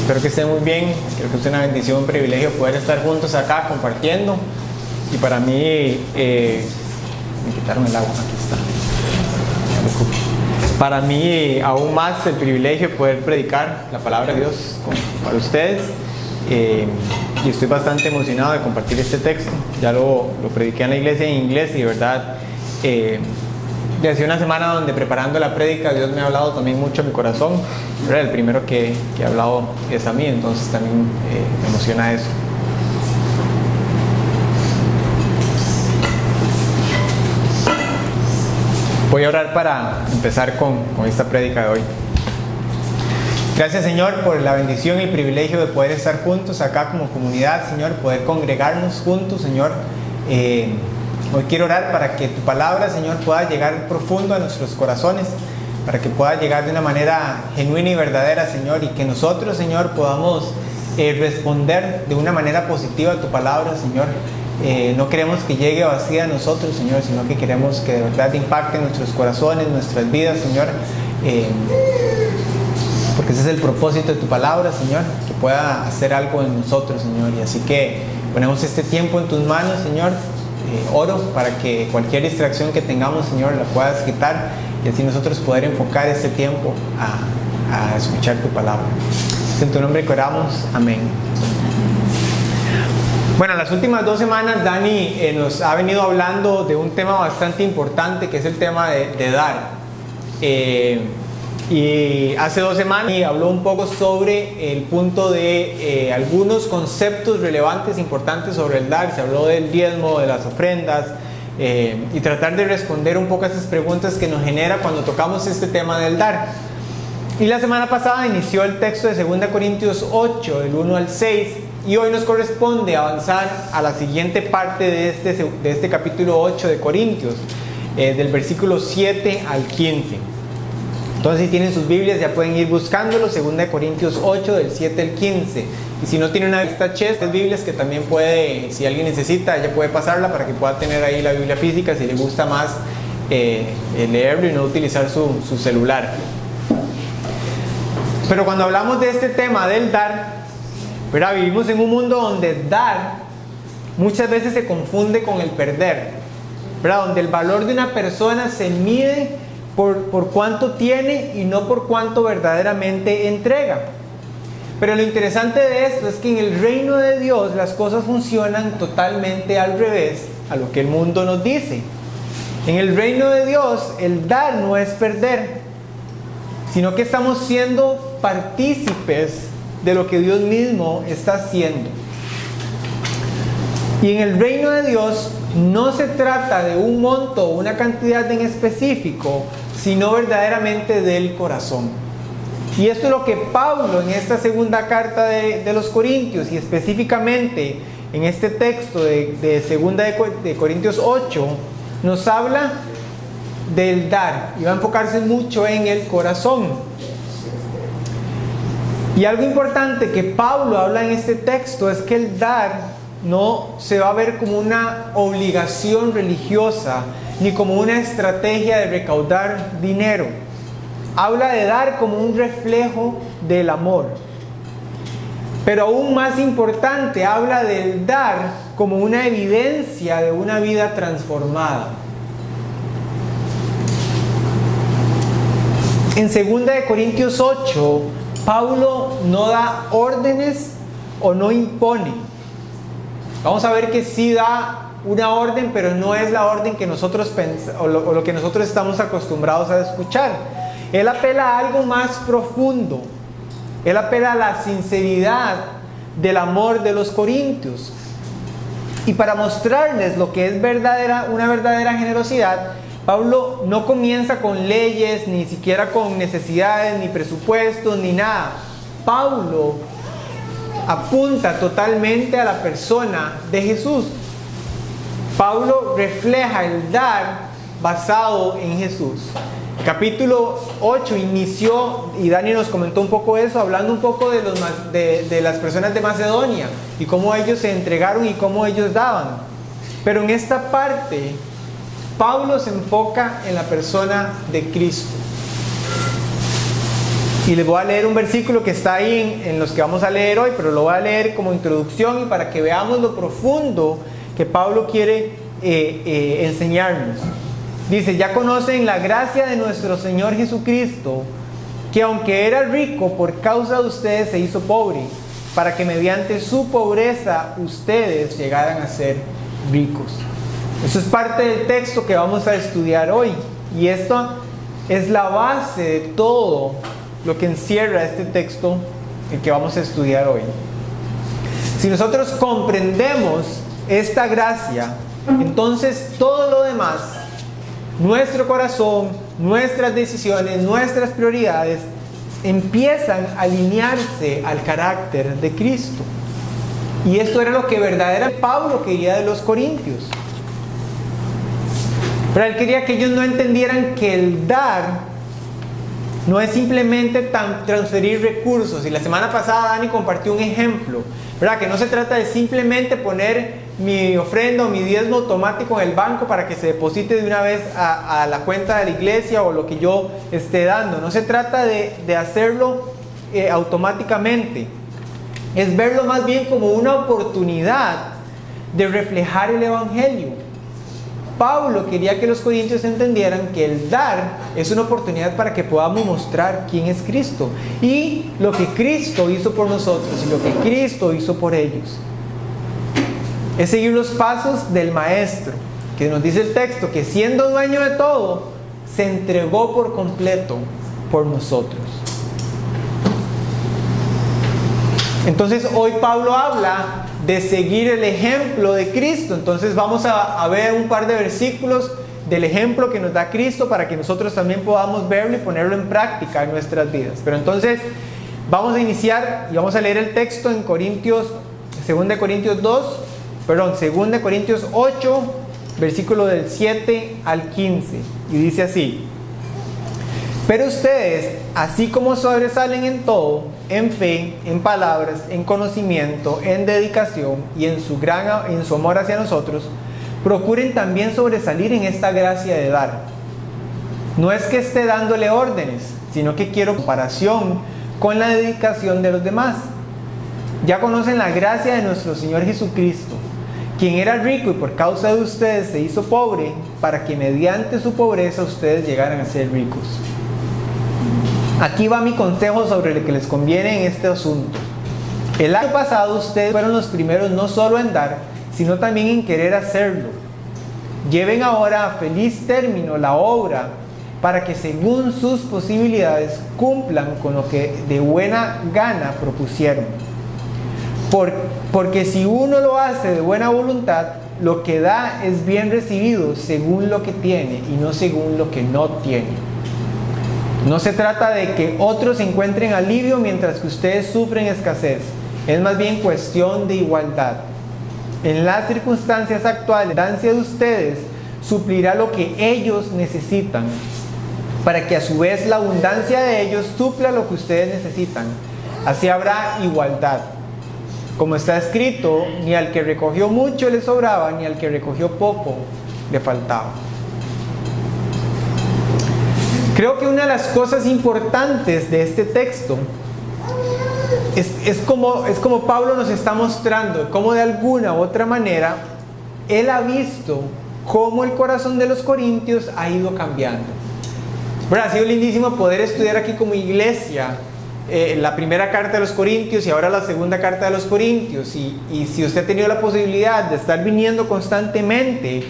Espero que estén muy bien. Creo que es una bendición, un privilegio poder estar juntos acá compartiendo. Y para mí, me quitaron el agua, aquí está. Para mí, aún más el privilegio de poder predicar la palabra de Dios para ustedes. Y estoy bastante emocionado de compartir este texto. Ya lo prediqué en la iglesia en inglés y de verdad, desde una semana donde preparando la prédica, Dios me ha hablado también mucho a mi corazón. Pero el primero que ha hablado es a mí, entonces también me emociona eso. Voy a orar para empezar con esta prédica de hoy. Gracias, Señor, por la bendición y el privilegio de poder estar juntos acá como comunidad, Señor, poder congregarnos juntos, Señor. Hoy quiero orar para que tu palabra, Señor, pueda llegar profundo a nuestros corazones, para que pueda llegar de una manera genuina y verdadera, Señor, y que nosotros, Señor, podamos responder de una manera positiva a tu palabra, Señor. No queremos que llegue vacía a nosotros, Señor, sino que queremos que de verdad impacte en nuestros corazones, nuestras vidas, Señor, porque ese es el propósito de tu palabra, Señor, que pueda hacer algo en nosotros, Señor. Y así que ponemos este tiempo en tus manos, Señor. Oro para que cualquier distracción que tengamos, Señor, la puedas quitar y así nosotros poder enfocar este tiempo a escuchar tu palabra. En tu nombre que oramos, amén. Bueno, las últimas 2 semanas Dani nos ha venido hablando de un tema bastante importante, que es el tema de dar. Y hace 2 semanas habló un poco sobre el punto de algunos conceptos relevantes, importantes sobre el dar. Se habló del diezmo, de las ofrendas, y tratar de responder un poco a esas preguntas que nos genera cuando tocamos este tema del dar. Y la semana pasada inició el texto de 2 Corintios 8, del 1 al 6, y hoy nos corresponde avanzar a la siguiente parte de este capítulo 8 de Corintios, del versículo 7 al 15. Entonces, si tienen sus Biblias, ya pueden ir buscándolo, 2 Corintios 8, del 7 al 15. Y si no tiene una vista chest de Biblias, que también puede, si alguien necesita, ella puede pasarla para que pueda tener ahí la Biblia física, si le gusta más leerlo y no utilizar su celular. Pero cuando hablamos de este tema del dar, ¿verdad? Vivimos en un mundo donde dar muchas veces se confunde con el perder, ¿verdad? Donde el valor de una persona se mide por cuánto tiene y no por cuánto verdaderamente entrega. Pero lo interesante de esto es que en el reino de Dios las cosas funcionan totalmente al revés a lo que el mundo nos dice. En el reino de Dios el dar no es perder, sino que estamos siendo partícipes de lo que Dios mismo está haciendo. Y en el reino de Dios no se trata de un monto o una cantidad en específico, sino verdaderamente del corazón. Y esto es lo que Pablo en esta segunda carta de los Corintios, y específicamente en este texto de 2 Corintios 8, nos habla del dar, y va a enfocarse mucho en el corazón. Y algo importante que Pablo habla en este texto es que el dar no se va a ver como una obligación religiosa ni como una estrategia de recaudar dinero. Habla de dar como un reflejo del amor. Pero aún más importante, habla del dar como una evidencia de una vida transformada. En 2 Corintios 8, Pablo no da órdenes o no impone. Vamos a ver que sí da una orden, pero no es la orden que nosotros pensamos o lo que nosotros estamos acostumbrados a escuchar. Él apela a algo más profundo. Él apela a la sinceridad del amor de los corintios. Y para mostrarles lo que es una verdadera generosidad, Pablo no comienza con leyes, ni siquiera con necesidades, ni presupuestos, ni nada. Pablo apunta totalmente a la persona de Jesús. Pablo refleja el dar basado en Jesús. El capítulo 8 inició, y Dani nos comentó un poco eso, hablando un poco de las personas de Macedonia y cómo ellos se entregaron y cómo ellos daban. Pero en esta parte, Pablo se enfoca en la persona de Cristo. Y les voy a leer un versículo que está ahí en los que vamos a leer hoy, pero lo voy a leer como introducción y para que veamos lo profundo que Pablo quiere enseñarnos. Dice: ya conocen la gracia de nuestro Señor Jesucristo, que aunque era rico, por causa de ustedes se hizo pobre, para que mediante su pobreza ustedes llegaran a ser ricos. Eso es parte del texto que vamos a estudiar hoy. Y esto es la base de todo lo que encierra este texto, el que vamos a estudiar hoy. Si nosotros comprendemos esta gracia, entonces todo lo demás, nuestro corazón, nuestras decisiones, nuestras prioridades, empiezan a alinearse al carácter de Cristo. Y esto era lo que verdaderamente Pablo quería de los corintios. Pero él quería que ellos no entendieran que el dar no es simplemente transferir recursos. Y la semana pasada Dani compartió un ejemplo, ¿verdad? Que no se trata de simplemente poner mi ofrenda o mi diezmo automático en el banco para que se deposite de una vez a la cuenta de la iglesia o lo que yo esté dando. No se trata de hacerlo automáticamente. Es verlo más bien como una oportunidad de reflejar el Evangelio. Pablo quería que los corintios entendieran que el dar es una oportunidad para que podamos mostrar quién es Cristo y lo que Cristo hizo por nosotros y lo que Cristo hizo por ellos. Es seguir los pasos del Maestro, que nos dice el texto, que siendo dueño de todo, se entregó por completo por nosotros. Entonces hoy Pablo habla de seguir el ejemplo de Cristo. Entonces vamos a ver un par de versículos del ejemplo que nos da Cristo para que nosotros también podamos verlo y ponerlo en práctica en nuestras vidas. Pero entonces vamos a iniciar y vamos a leer el texto en 2 Corintios 8, versículo del 7 al 15. Y dice así: pero ustedes, así como sobresalen en todo, en fe, en palabras, en conocimiento, en dedicación y en su amor hacia nosotros, procuren también sobresalir en esta gracia de dar. No es que esté dándole órdenes, sino que quiero comparación con la dedicación de los demás. Ya conocen la gracia de nuestro Señor Jesucristo, quien era rico y por causa de ustedes se hizo pobre, para que mediante su pobreza ustedes llegaran a ser ricos. Aquí va mi consejo sobre lo que les conviene en este asunto. El año pasado ustedes fueron los primeros no solo en dar, sino también en querer hacerlo. Lleven ahora a feliz término la obra para que según sus posibilidades cumplan con lo que de buena gana propusieron. Porque si uno lo hace de buena voluntad, lo que da es bien recibido según lo que tiene y no según lo que no tiene. No se trata de que otros encuentren alivio mientras que ustedes sufren escasez. Es más bien cuestión de igualdad. En las circunstancias actuales, la abundancia de ustedes suplirá lo que ellos necesitan, para que a su vez la abundancia de ellos supla lo que ustedes necesitan. Así habrá igualdad. Como está escrito, ni al que recogió mucho le sobraba, ni al que recogió poco le faltaba. Creo que una de las cosas importantes de este texto es como Pablo nos está mostrando, cómo de alguna u otra manera él ha visto cómo el corazón de los corintios ha ido cambiando. Bueno, ha sido lindísimo poder estudiar aquí como iglesia la primera carta de los corintios y ahora la segunda carta de los corintios. Y si usted ha tenido la posibilidad de estar viniendo constantemente,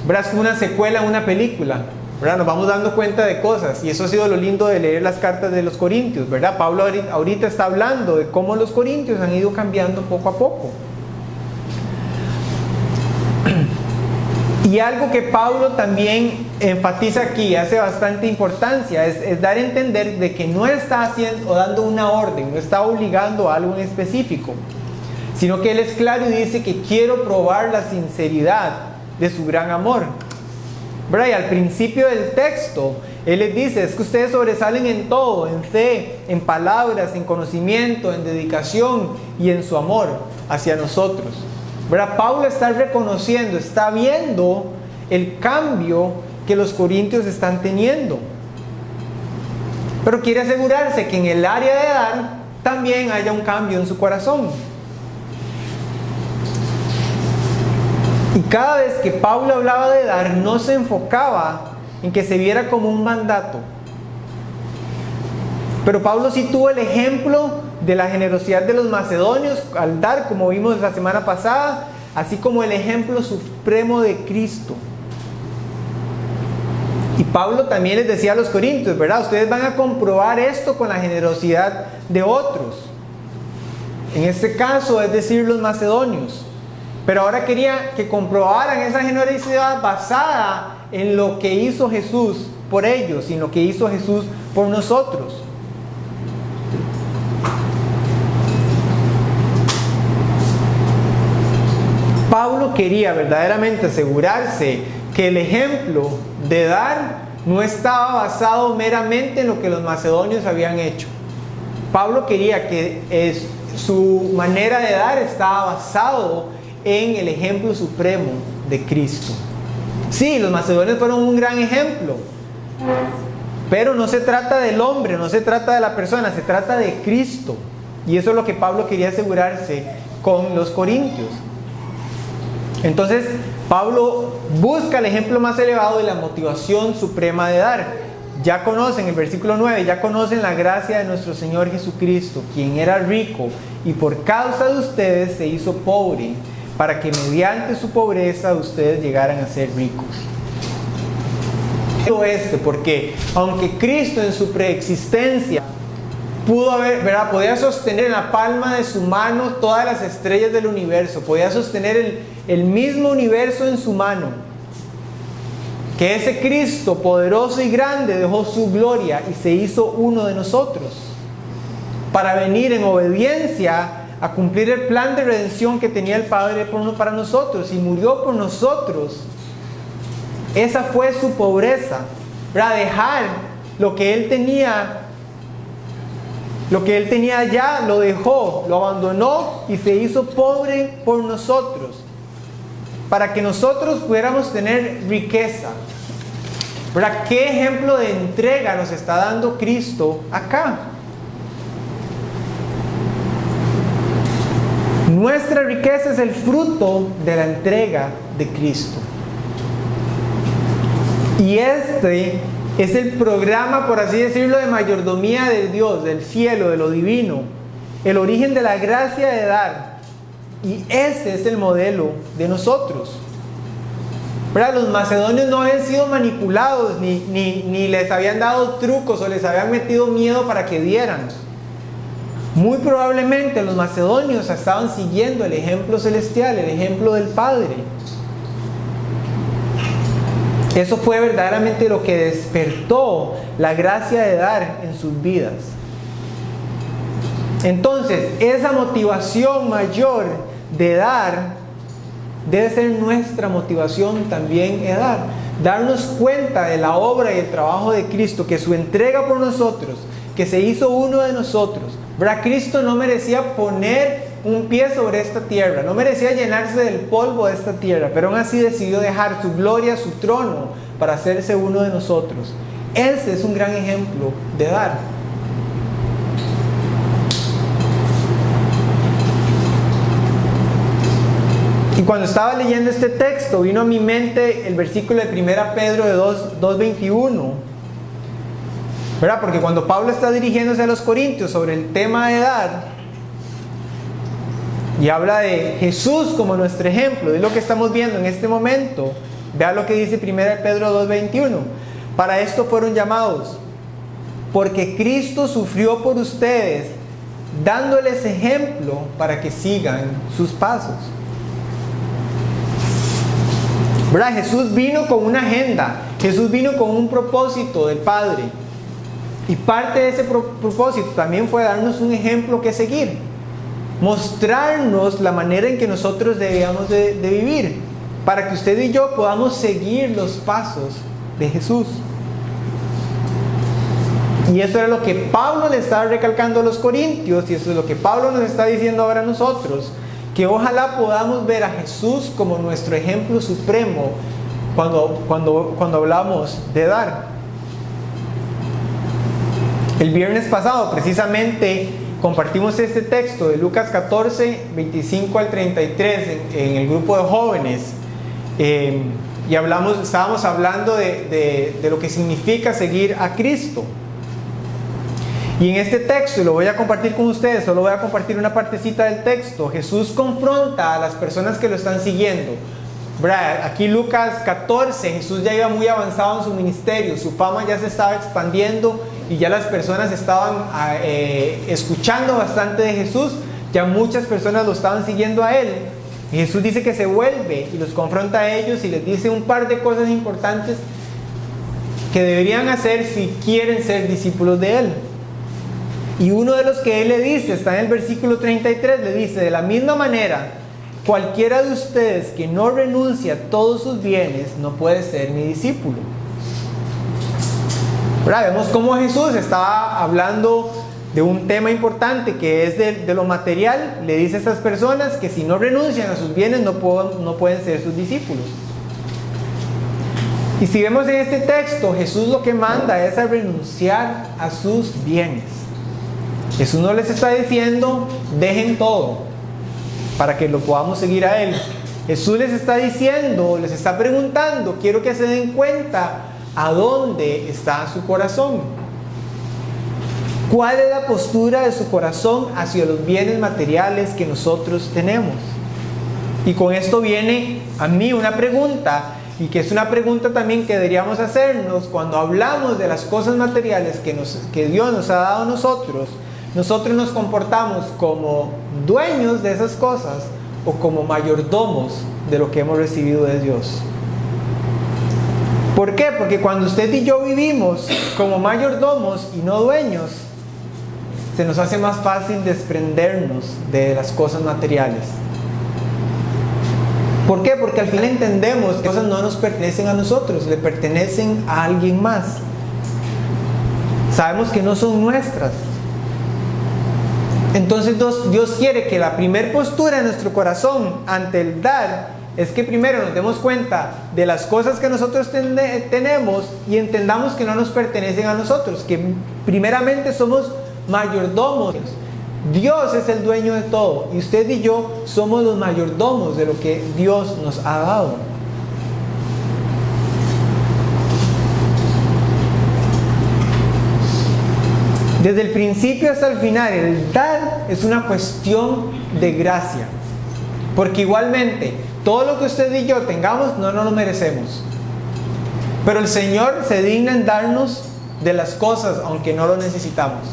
¿verdad? Es como una secuela en una película, ¿verdad? Nos vamos dando cuenta de cosas y eso ha sido lo lindo de leer las cartas de los corintios, ¿verdad? Pablo ahorita está hablando de cómo los corintios han ido cambiando poco a poco. Y algo que Pablo también enfatiza aquí, hace bastante importancia, es dar a entender de que no está haciendo o dando una orden, no está obligando a algo en específico, sino que él es claro y dice que quiero probar la sinceridad de su gran amor. ¿Verdad? Y al principio del texto, él les dice, es que ustedes sobresalen en todo, en fe, en palabras, en conocimiento, en dedicación y en su amor hacia nosotros. ¿Verdad? Pablo está reconociendo, está viendo el cambio que los corintios están teniendo. pero quiere asegurarse que en el área de dar también haya un cambio en su corazón. Y cada vez que Pablo hablaba de dar, no se enfocaba en que se viera como un mandato. Pero Pablo sí tuvo el ejemplo de la generosidad de los macedonios al dar, como vimos la semana pasada, así como el ejemplo supremo de Cristo. Y Pablo también les decía a los corintios, ¿verdad? Ustedes van a comprobar esto con la generosidad de otros. En este caso, es decir, los macedonios. Pero ahora quería que comprobaran esa generosidad basada en lo que hizo Jesús por ellos y en lo que hizo Jesús por nosotros. Pablo quería verdaderamente asegurarse que el ejemplo de dar no estaba basado meramente en lo que los macedonios habían hecho. Pablo quería que su manera de dar estaba basado en el ejemplo supremo de Cristo. Sí, los macedonios fueron un gran ejemplo, pero no se trata del hombre, no se trata de la persona, se trata de Cristo. Y eso es lo que Pablo quería asegurarse con los corintios. Entonces, Pablo busca el ejemplo más elevado y la motivación suprema de dar. Ya conocen el versículo 9, ya conocen la gracia de nuestro Señor Jesucristo, quien era rico y por causa de ustedes se hizo pobre, para que mediante su pobreza ustedes llegaran a ser ricos. Porque aunque Cristo en su preexistencia podía sostener en la palma de su mano todas las estrellas del universo, podía sostener el mismo universo en su mano, que ese Cristo poderoso y grande dejó su gloria y se hizo uno de nosotros para venir en obediencia a cumplir el plan de redención que tenía el Padre para nosotros, y murió por nosotros. Esa fue su pobreza, para dejar lo que él tenía ya, lo dejó, lo abandonó y se hizo pobre por nosotros, para que nosotros pudiéramos tener riqueza. ¿Verdad? ¿Qué ejemplo de entrega nos está dando Cristo acá? Nuestra riqueza es el fruto de la entrega de Cristo. Y este es el programa, por así decirlo, de mayordomía de Dios, del cielo, de lo divino. El origen de la gracia de dar. Y ese es el modelo de nosotros. ¿Verdad? Los macedonios no habían sido manipulados, ni les habían dado trucos o les habían metido miedo para que dieran. Muy probablemente los macedonios estaban siguiendo el ejemplo celestial, el ejemplo del Padre. Eso fue verdaderamente lo que despertó la gracia de dar en sus vidas. Entonces, esa motivación mayor de dar debe ser nuestra motivación también en dar. Darnos cuenta de la obra y el trabajo de Cristo, que su entrega por nosotros, que se hizo uno de nosotros. ¿Verdad? Cristo no merecía poner un pie sobre esta tierra, no merecía llenarse del polvo de esta tierra, pero aún así decidió dejar su gloria, su trono, para hacerse uno de nosotros. Ese es un gran ejemplo de dar. Y cuando estaba leyendo este texto, vino a mi mente el versículo de 1 Pedro de 2:21. ¿Verdad? Porque cuando Pablo está dirigiéndose a los corintios sobre el tema de dar, y habla de Jesús como nuestro ejemplo, es lo que estamos viendo en este momento. Vea lo que dice 1 Pedro 2:21. Para esto fueron llamados, porque Cristo sufrió por ustedes, dándoles ejemplo para que sigan sus pasos. ¿Verdad? Jesús vino con una agenda, Jesús vino con un propósito del Padre. Y parte de ese propósito también fue darnos un ejemplo que seguir, mostrarnos la manera en que nosotros debíamos de vivir, para que usted y yo podamos seguir los pasos de Jesús. Y eso era lo que Pablo le estaba recalcando a los corintios, y eso es lo que Pablo nos está diciendo ahora a nosotros, que ojalá podamos ver a Jesús como nuestro ejemplo supremo cuando hablamos de dar. El viernes pasado precisamente compartimos este texto de Lucas 14, 25 al 33 en el grupo de jóvenes, y estábamos hablando de lo que significa seguir a Cristo. Y en este texto, y lo voy a compartir con ustedes, solo voy a compartir una partecita del texto, Jesús confronta a las personas que lo están siguiendo. Aquí Lucas 14, Jesús ya iba muy avanzado en su ministerio, su fama ya se estaba expandiendo y ya las personas estaban escuchando bastante de Jesús, ya muchas personas lo estaban siguiendo a él. Y Jesús dice que se vuelve y los confronta a ellos y les dice un par de cosas importantes que deberían hacer si quieren ser discípulos de él. Y uno de los que él le dice, está en el versículo 33, le dice: de la misma manera, cualquiera de ustedes que no renuncia a todos sus bienes no puede ser mi discípulo. Vemos cómo Jesús estaba hablando de un tema importante que es de lo material. Le dice a estas personas que si no renuncian a sus bienes no pueden ser sus discípulos. Y si vemos en este texto, Jesús lo que manda es a renunciar a sus bienes. Jesús no les está diciendo dejen todo para que lo podamos seguir a Él. Jesús les está diciendo, les está preguntando, quiero que se den cuenta a dónde está su corazón. ¿Cuál es la postura de su corazón hacia los bienes materiales que nosotros tenemos? Y con esto viene a mí una pregunta, y que es una pregunta también que deberíamos hacernos cuando hablamos de las cosas materiales que Dios nos ha dado a nosotros. ¿Nosotros nos comportamos como dueños de esas cosas o como mayordomos de lo que hemos recibido de Dios? ¿Por qué? Porque cuando usted y yo vivimos como mayordomos y no dueños, se nos hace más fácil desprendernos de las cosas materiales. ¿Por qué? Porque al final entendemos que las cosas no nos pertenecen a nosotros, le pertenecen a alguien más. Sabemos que no son nuestras. Entonces Dios quiere que la primer postura de nuestro corazón ante el dar es que primero nos demos cuenta de las cosas que nosotros tenemos y entendamos que no nos pertenecen a nosotros, que primeramente somos mayordomos. Dios es el dueño de todo y usted y yo somos los mayordomos de lo que Dios nos ha dado. Desde el principio hasta el final, el dar es una cuestión de gracia. Porque igualmente, todo lo que usted y yo tengamos, no lo merecemos. Pero el Señor se digna en darnos de las cosas, aunque no lo necesitamos.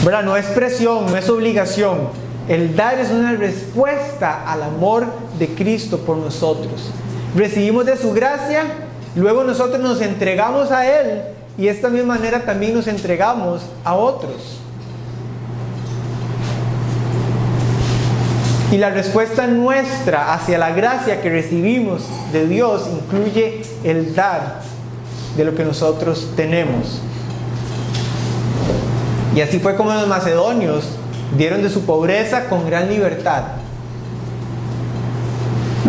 ¿Verdad? No es presión, no es obligación. El dar es una respuesta al amor de Cristo por nosotros. Recibimos de su gracia. Luego nosotros nos entregamos a Él y de esta misma manera también nos entregamos a otros. Y la respuesta nuestra hacia la gracia que recibimos de Dios incluye el dar de lo que nosotros tenemos. Y así fue como los macedonios dieron de su pobreza con gran libertad.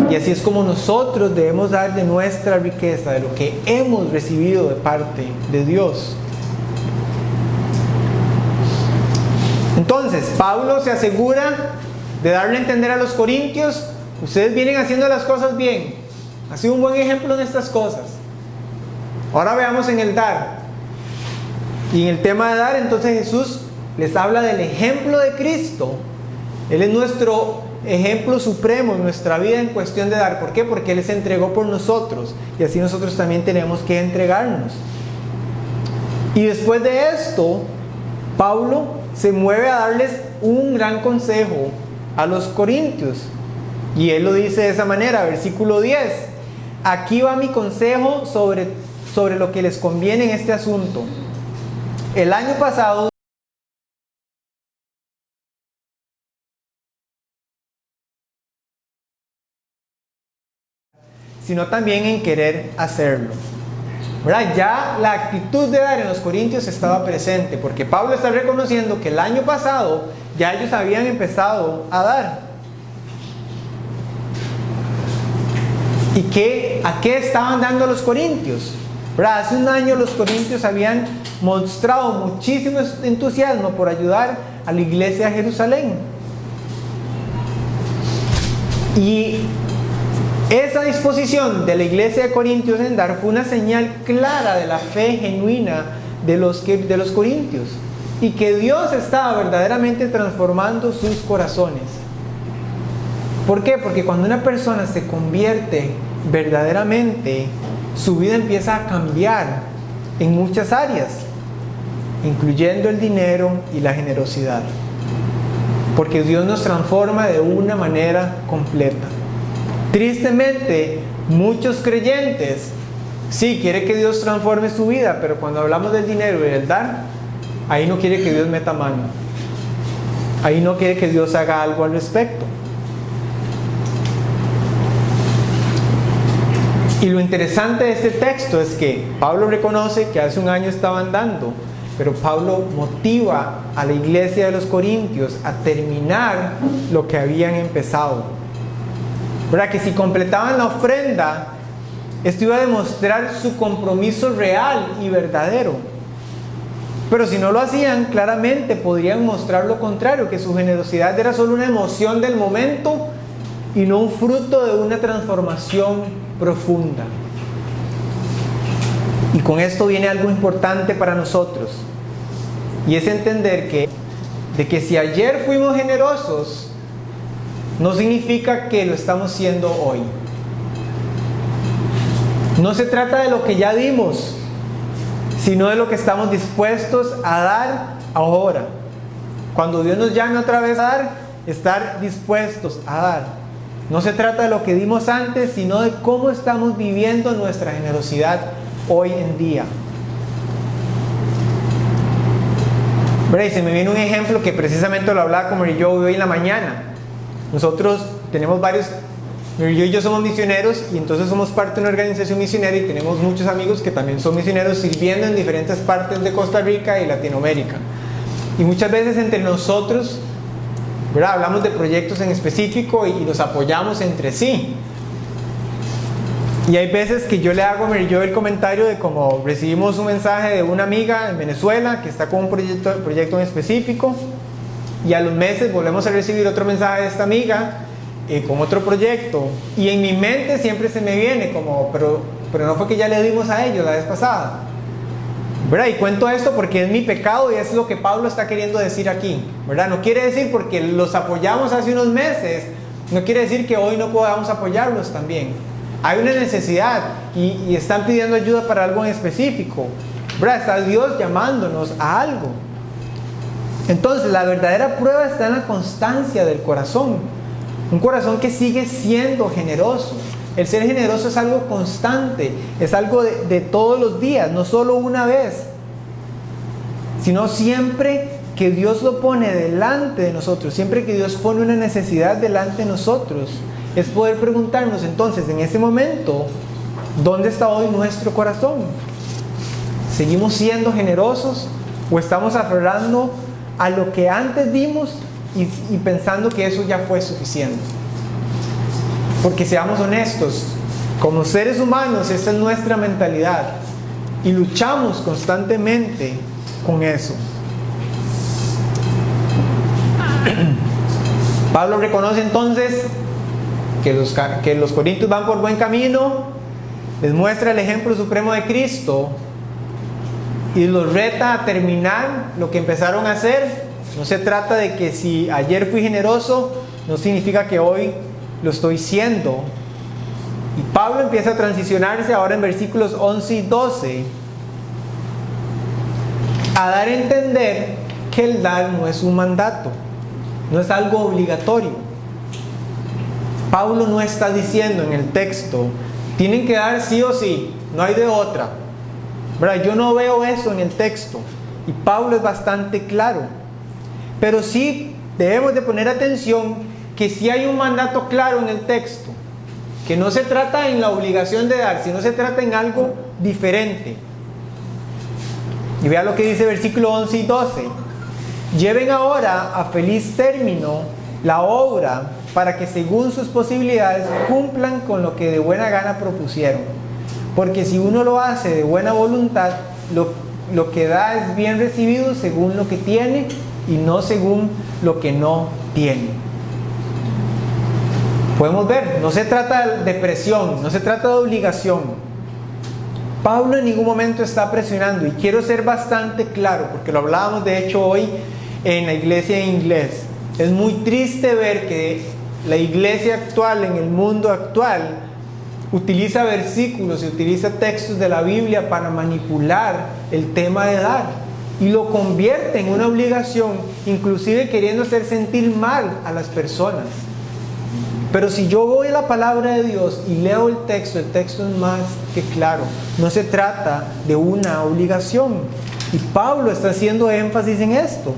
Y así es como nosotros debemos dar de nuestra riqueza, de lo que hemos recibido de parte de Dios. Entonces, Pablo se asegura de darle a entender a los corintios: ustedes vienen haciendo las cosas bien. Ha sido un buen ejemplo en estas cosas. Ahora veamos en el dar. Y en el tema de dar, entonces Jesús les habla del ejemplo de Cristo. Él es nuestro ejemplo supremo en nuestra vida en cuestión de dar. ¿Por qué? Porque Él se entregó por nosotros y así nosotros también tenemos que entregarnos. Y después de esto, Pablo se mueve a darles un gran consejo a los corintios y él lo dice de esa manera, versículo 10: aquí va mi consejo sobre lo que les conviene en este asunto. El año pasado sino también en querer hacerlo. ¿Verdad? Ya la actitud de dar en los corintios estaba presente, porque Pablo está reconociendo que el año pasado ya ellos habían empezado a dar. ¿Y a qué estaban dando los corintios? ¿Verdad? Hace un año los corintios habían mostrado muchísimo entusiasmo por ayudar a la iglesia de Jerusalén. Y esa disposición de la iglesia de Corintios en dar fue una señal clara de la fe genuina de los corintios, y que Dios estaba verdaderamente transformando sus corazones. ¿Por qué? Porque cuando una persona se convierte verdaderamente, su vida empieza a cambiar en muchas áreas, incluyendo el dinero y la generosidad, porque Dios nos transforma de una manera completa. Tristemente, muchos creyentes sí quieren que Dios transforme su vida, pero cuando hablamos del dinero y del dar, ahí no quiere que Dios meta mano, ahí no quiere que Dios haga algo al respecto. Y lo interesante de este texto es que Pablo reconoce que hace un año estaban dando, pero Pablo motiva a la iglesia de los Corintios a terminar lo que habían empezado. ¿Verdad? Que si completaban la ofrenda, esto iba a demostrar su compromiso real y verdadero. Pero si no lo hacían, claramente podrían mostrar lo contrario, que su generosidad era solo una emoción del momento y no un fruto de una transformación profunda. Y con esto viene algo importante para nosotros, y es entender que si ayer fuimos generosos, no significa que lo estamos siendo hoy. No se trata de lo que ya dimos, sino de lo que estamos dispuestos a dar ahora. Cuando Dios nos llame otra vez a dar, estar dispuestos a dar. No se trata de lo que dimos antes, sino de cómo estamos viviendo nuestra generosidad hoy en día. Y se me viene un ejemplo que precisamente lo hablaba con Mary Jo hoy en la mañana. Nosotros tenemos varios, Mary Jo y yo somos misioneros, y entonces somos parte de una organización misionera, y tenemos muchos amigos que también son misioneros sirviendo en diferentes partes de Costa Rica y Latinoamérica. Y muchas veces entre nosotros, ¿verdad?, hablamos de proyectos en específico y nos apoyamos entre sí. Y hay veces que yo le hago a Mary Jo el comentario de cómo recibimos un mensaje de una amiga en Venezuela que está con un proyecto en específico, y a los meses volvemos a recibir otro mensaje de esta amiga con otro proyecto, y en mi mente siempre se me viene como, pero no fue que ya le dimos a ellos la vez pasada, ¿verdad? Y cuento esto porque es mi pecado, y es lo que Pablo está queriendo decir aquí, ¿verdad? No quiere decir porque los apoyamos hace unos meses, no quiere decir que hoy no podamos apoyarlos también. Hay una necesidad y están pidiendo ayuda para algo en específico, ¿verdad? Está Dios llamándonos a algo. Entonces la verdadera prueba está en la constancia del corazón, un corazón que sigue siendo generoso. El ser generoso es algo constante, es algo de todos los días, no solo una vez, sino siempre que Dios lo pone delante de nosotros, siempre que Dios pone una necesidad delante de nosotros, es poder preguntarnos entonces en ese momento, ¿dónde está hoy nuestro corazón? ¿Seguimos siendo generosos o estamos aferrando a lo que antes dimos y pensando que eso ya fue suficiente? Porque seamos honestos, como seres humanos, esa es nuestra mentalidad y luchamos constantemente con eso. Pablo reconoce entonces que los corintios van por buen camino, les muestra el ejemplo supremo de Cristo y los reta a terminar lo que empezaron a hacer. No se trata de que si ayer fui generoso, no significa que hoy lo estoy siendo. Y Pablo empieza a transicionarse ahora en versículos 11 y 12 a dar a entender que el dar no es un mandato, no es algo obligatorio. Pablo no está diciendo en el texto, tienen que dar sí o sí, no hay de otra, ¿verdad? Yo no veo eso en el texto, y Pablo es bastante claro. Pero sí debemos de poner atención que sí hay un mandato claro en el texto, que no se trata en la obligación de dar, sino se trata en algo diferente. Y vea lo que dice versículo 11 y 12. Lleven ahora a feliz término la obra, para que según sus posibilidades cumplan con lo que de buena gana propusieron. Porque si uno lo hace de buena voluntad, lo que da es bien recibido según lo que tiene y no según lo que no tiene. Podemos ver, no se trata de presión, no se trata de obligación. Pablo en ningún momento está presionando, y quiero ser bastante claro, porque lo hablábamos de hecho hoy en la iglesia en inglés. Es muy triste ver que la iglesia actual, en el mundo actual, utiliza versículos y utiliza textos de la Biblia para manipular el tema de dar y lo convierte en una obligación, inclusive queriendo hacer sentir mal a las personas. Pero si yo voy a la palabra de Dios y leo el texto es más que claro. No se trata de una obligación. Y Pablo está haciendo énfasis en esto.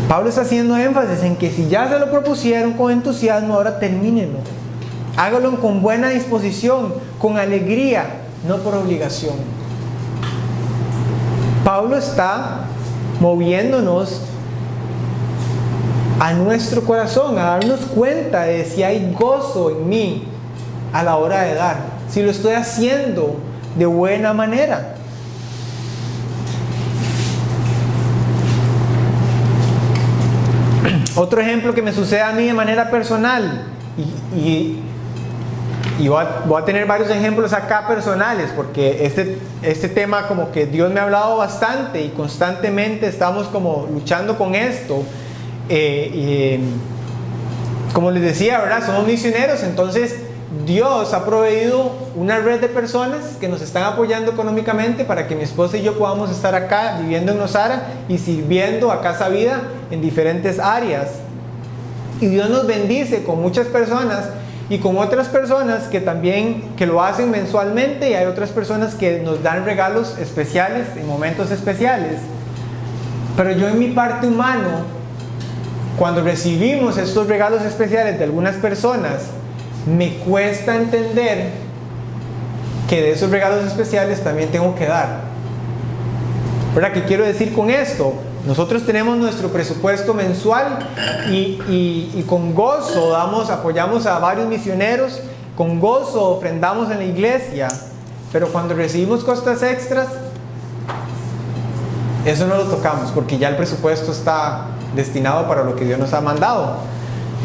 Pablo está haciendo énfasis en que si ya se lo propusieron con entusiasmo, ahora termínenlo. Hágalo con buena disposición, con alegría, no por obligación. Pablo está moviéndonos a nuestro corazón, a darnos cuenta de si hay gozo en mí a la hora de dar, si lo estoy haciendo de buena manera. Otro ejemplo que me sucede a mí de manera personal, y voy a tener varios ejemplos acá personales, porque este tema como que Dios me ha hablado bastante y constantemente estamos como luchando con esto. Como les decía, ¿verdad? Somos misioneros, entonces Dios ha proveído una red de personas que nos están apoyando económicamente para que mi esposa y yo podamos estar acá viviendo en Nosara y sirviendo a Casa Vida en diferentes áreas. Y Dios nos bendice con muchas personas y con otras personas que también que lo hacen mensualmente, y hay otras personas que nos dan regalos especiales en momentos especiales. Pero yo en mi parte humano, cuando recibimos estos regalos especiales de algunas personas, me cuesta entender que de esos regalos especiales también tengo que dar. ¿Verdad? ¿Qué quiero decir con esto? Nosotros tenemos nuestro presupuesto mensual y con gozo apoyamos a varios misioneros, con gozo ofrendamos en la iglesia, pero cuando recibimos cosas extras, eso no lo tocamos porque ya el presupuesto está destinado para lo que Dios nos ha mandado,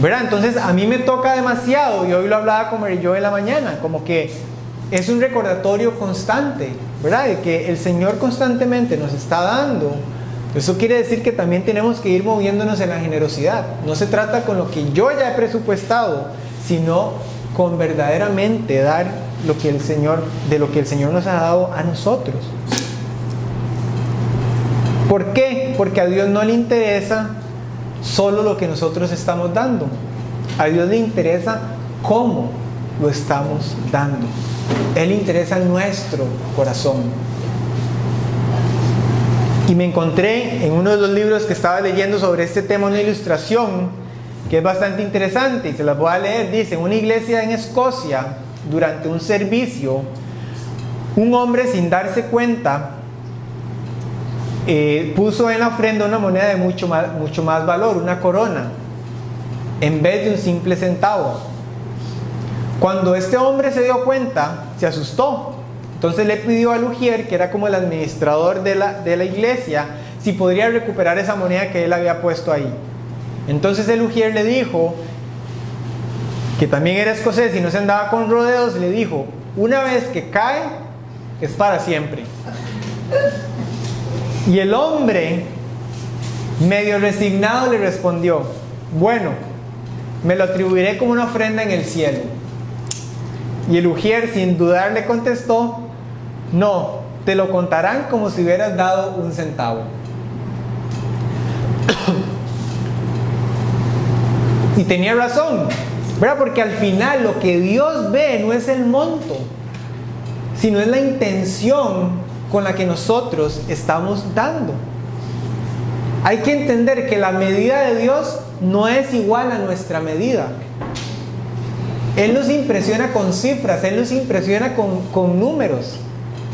¿verdad? Entonces a mí me toca demasiado, y hoy lo hablaba con Mary Jo en la mañana, como que es un recordatorio constante, ¿verdad? De que el Señor constantemente nos está dando. Eso quiere decir que también tenemos que ir moviéndonos en la generosidad. No se trata con lo que yo ya he presupuestado, sino con verdaderamente dar de lo que el Señor nos ha dado a nosotros. ¿Por qué? Porque a Dios no le interesa solo lo que nosotros estamos dando. A Dios le interesa cómo lo estamos dando. Él le interesa nuestro corazón. Y me encontré en uno de los libros que estaba leyendo sobre este tema una ilustración que es bastante interesante y se las voy a leer. Dice: en una iglesia en Escocia, durante un servicio, un hombre, sin darse cuenta, puso en la ofrenda una moneda de mucho más valor, una corona, en vez de un simple centavo. Cuando este hombre se dio cuenta, se asustó. Entonces le pidió al ujier, que era como el administrador de la iglesia, si podría recuperar esa moneda que él había puesto ahí. Entonces el ujier le dijo, que también era escocés y no se andaba con rodeos, le dijo: una vez que cae, es para siempre. Y el hombre, medio resignado, le respondió: bueno, me lo atribuiré como una ofrenda en el cielo. Y el ujier, sin dudar, le contestó: no, te lo contarán como si hubieras dado un centavo. Y tenía razón, ¿verdad? Porque al final lo que Dios ve no es el monto, sino es la intención con la que nosotros estamos dando. Hay que entender que la medida de Dios no es igual a nuestra medida. Él nos impresiona con cifras, Él nos impresiona con números,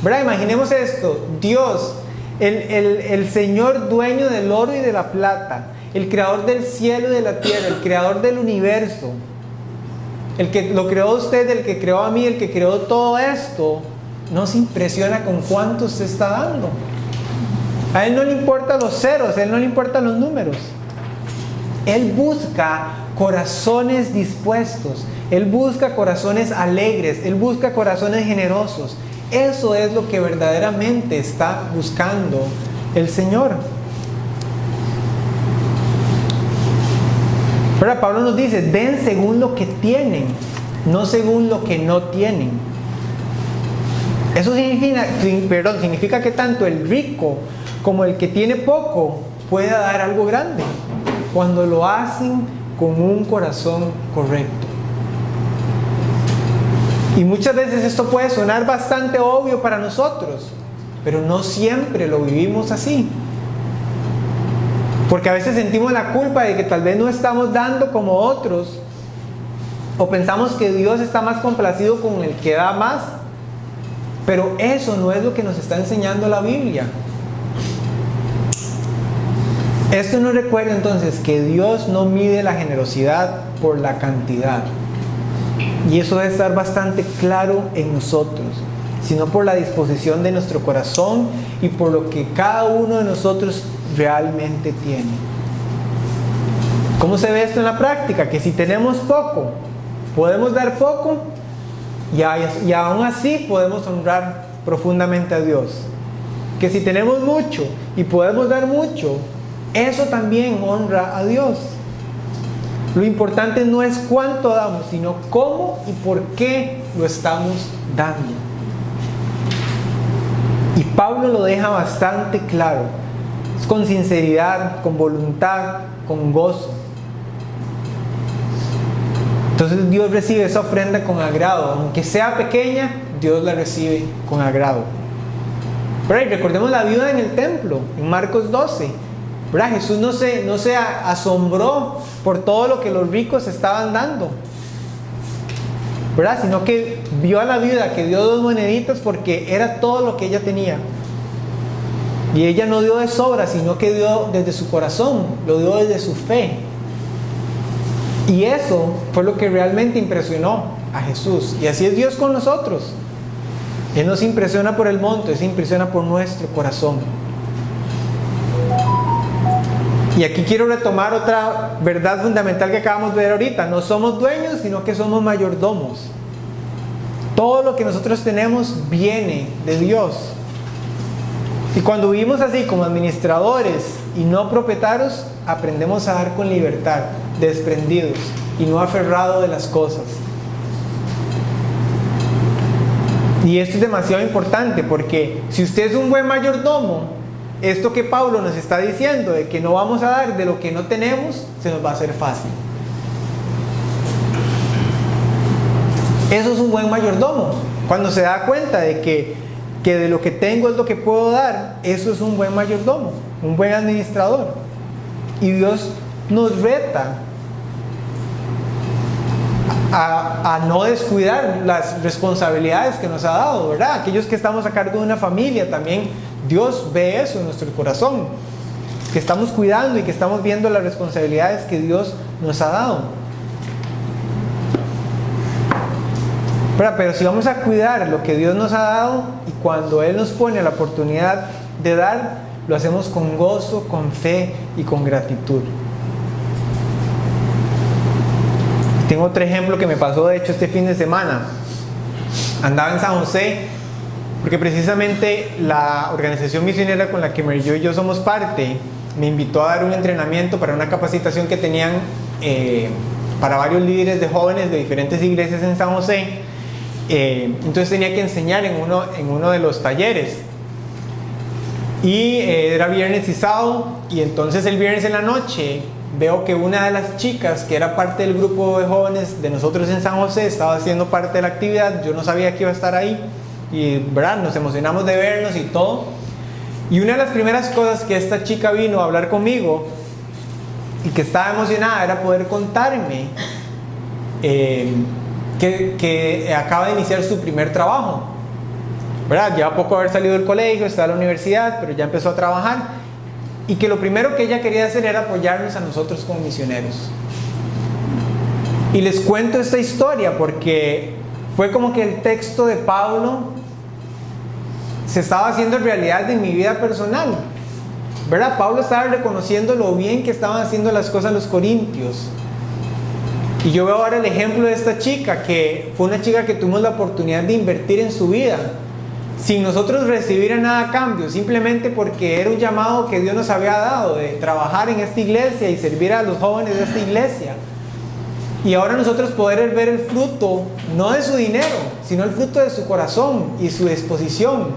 ¿verdad? Imaginemos esto: Dios, el Señor dueño del oro y de la plata, el creador del cielo y de la tierra, el creador del universo, el que lo creó a usted, el que creó a mí, el que creó todo esto, no se impresiona con cuánto usted está dando. A Él no le importan los ceros, a Él no le importan los números. Él busca corazones dispuestos, Él busca corazones alegres, Él busca corazones generosos. Eso es lo que verdaderamente está buscando el Señor. Pero Pablo nos dice, den según lo que tienen, no según lo que no tienen. Eso significa que tanto el rico como el que tiene poco pueda dar algo grande, cuando lo hacen con un corazón correcto. Y muchas veces esto puede sonar bastante obvio para nosotros, pero no siempre lo vivimos así. Porque a veces sentimos la culpa de que tal vez no estamos dando como otros, o pensamos que Dios está más complacido con el que da más, pero eso no es lo que nos está enseñando la Biblia. Esto nos recuerda entonces que Dios no mide la generosidad por la cantidad, y eso debe estar bastante claro en nosotros, sino por la disposición de nuestro corazón y por lo que cada uno de nosotros realmente tiene. ¿Cómo se ve esto en la práctica? Que si tenemos poco, podemos dar poco y aún así podemos honrar profundamente a Dios. Que si tenemos mucho y podemos dar mucho, eso también honra a Dios. Lo importante no es cuánto damos, sino cómo y por qué lo estamos dando. Y Pablo lo deja bastante claro. Es con sinceridad, con voluntad, con gozo. Entonces Dios recibe esa ofrenda con agrado. Aunque sea pequeña, Dios la recibe con agrado. Pero recordemos la viuda en el templo, en Marcos 12. ¿Verdad? Jesús no se asombró por todo lo que los ricos estaban dando, ¿verdad? Sino que vio a la viuda que dio 2 moneditas porque era todo lo que ella tenía. Y ella no dio de sobra, sino que dio desde su corazón, lo dio desde su fe. Y eso fue lo que realmente impresionó a Jesús. Y así es Dios con nosotros. Él no se impresiona por el monto, Él se impresiona por nuestro corazón. Y aquí quiero retomar otra verdad fundamental que acabamos de ver ahorita. No somos dueños, sino que somos mayordomos. Todo lo que nosotros tenemos viene de Dios. Y cuando vivimos así como administradores y no propietarios, aprendemos a dar con libertad, desprendidos y no aferrados de las cosas. Y esto es demasiado importante porque si usted es un buen mayordomo, esto que Pablo nos está diciendo de que no vamos a dar de lo que no tenemos, se nos va a hacer fácil. Eso es un buen mayordomo. Cuando se da cuenta de que de lo que tengo es lo que puedo dar, eso es un buen mayordomo, un buen administrador. Y Dios nos reta a no descuidar las responsabilidades que nos ha dado, ¿verdad? Aquellos que estamos a cargo de una familia también, Dios ve eso en nuestro corazón, que estamos cuidando y que estamos viendo las responsabilidades que Dios nos ha dado. Pero si vamos a cuidar lo que Dios nos ha dado y cuando Él nos pone la oportunidad de dar, lo hacemos con gozo, con fe y con gratitud. Tengo otro ejemplo que me pasó de hecho este fin de semana. Andaba en San José porque precisamente la organización misionera con la que Mary Jo y yo somos parte me invitó a dar un entrenamiento para una capacitación que tenían para varios líderes de jóvenes de diferentes iglesias en San José. Entonces tenía que enseñar en uno de los talleres y era viernes y sábado, y entonces el viernes en la noche veo que una de las chicas que era parte del grupo de jóvenes de nosotros en San José estaba haciendo parte de la actividad. Yo no sabía que iba a estar ahí y ¿verdad? Nos emocionamos de vernos y todo, y una de las primeras cosas que esta chica vino a hablar conmigo y que estaba emocionada era poder contarme que acaba de iniciar su primer trabajo, ¿verdad? Lleva poco haber salido del colegio, está en la universidad, pero ya empezó a trabajar, y que lo primero que ella quería hacer era apoyarnos a nosotros como misioneros. Y les cuento esta historia porque fue como que el texto de Pablo se estaba haciendo realidad en mi vida personal, ¿verdad? Pablo estaba reconociendo lo bien que estaban haciendo las cosas los corintios. Y yo veo ahora el ejemplo de esta chica, que fue una chica que tuvimos la oportunidad de invertir en su vida, sin nosotros recibir nada a cambio, simplemente porque era un llamado que Dios nos había dado, de trabajar en esta iglesia y servir a los jóvenes de esta iglesia. Y ahora nosotros poder ver el fruto, no de su dinero, sino el fruto de su corazón y su disposición,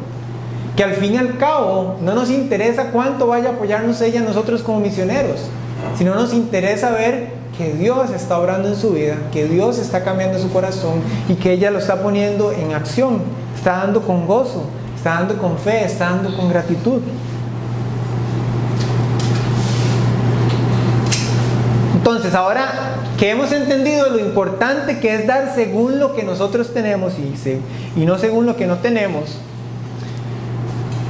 que al fin y al cabo no nos interesa cuánto vaya a apoyarnos ella a nosotros como misioneros, sino nos interesa ver que Dios está obrando en su vida, que Dios está cambiando su corazón y que ella lo está poniendo en acción, está dando con gozo, está dando con fe, está dando con gratitud. Entonces, ahora que hemos entendido lo importante que es dar según lo que nosotros tenemos y no según lo que no tenemos,